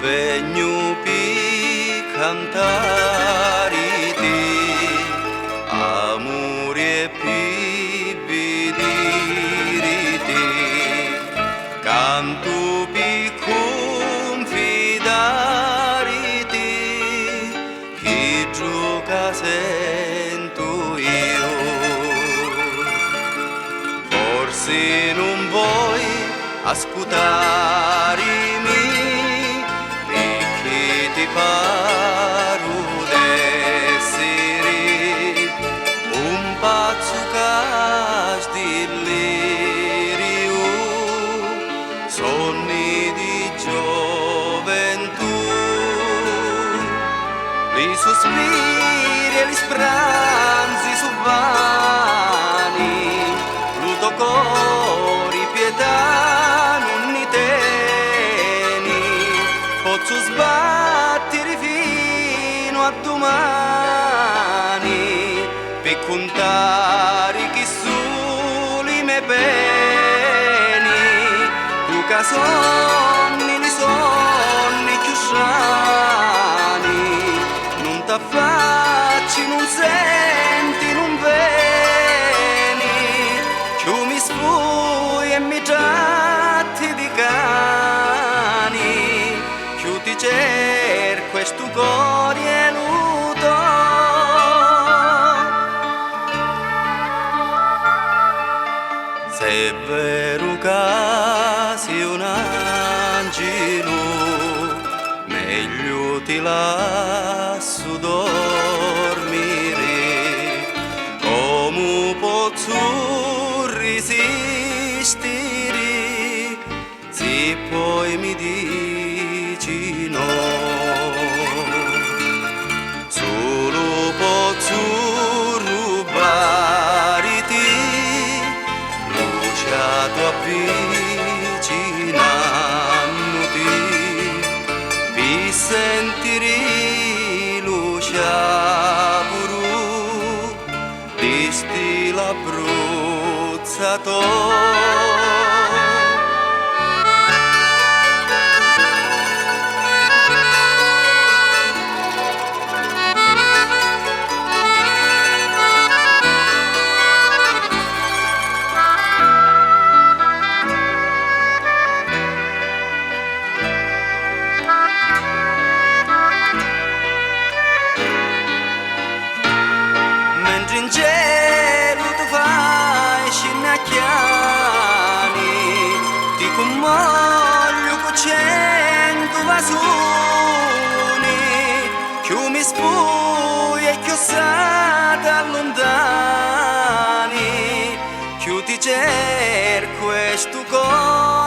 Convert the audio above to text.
Vegnu pi cantare te, amore e pi vedere te, canto pi confidare te, che gioca sento io. Forse non vuoi ascoltarmi, ti paro d'essere un pazzo che delirio, sogni di gioventù, li sospiri e li spranzi su vani, luto cori pietà non ni teni, posso sbattere fino a domani per contare chi soli me beni, tu che sonni li sonni più strani, non t'affacci, non senti, non veni, più mi sfui e mi tratti di cani, più ti cerco e stu cuore è luto. Se è vero che sei un angelo, meglio ti lascio dormire, come posso resistere se poi mi dici no. Solo posso rubarti luce a tua avvicinandoti, vi sentire luce a buru di stile abbruzzato. In cielo tu fai scinnacchiani, ti commoglio con 100 vasoni, più mi spui e chiussata allontani, più ti cerco e stu cuore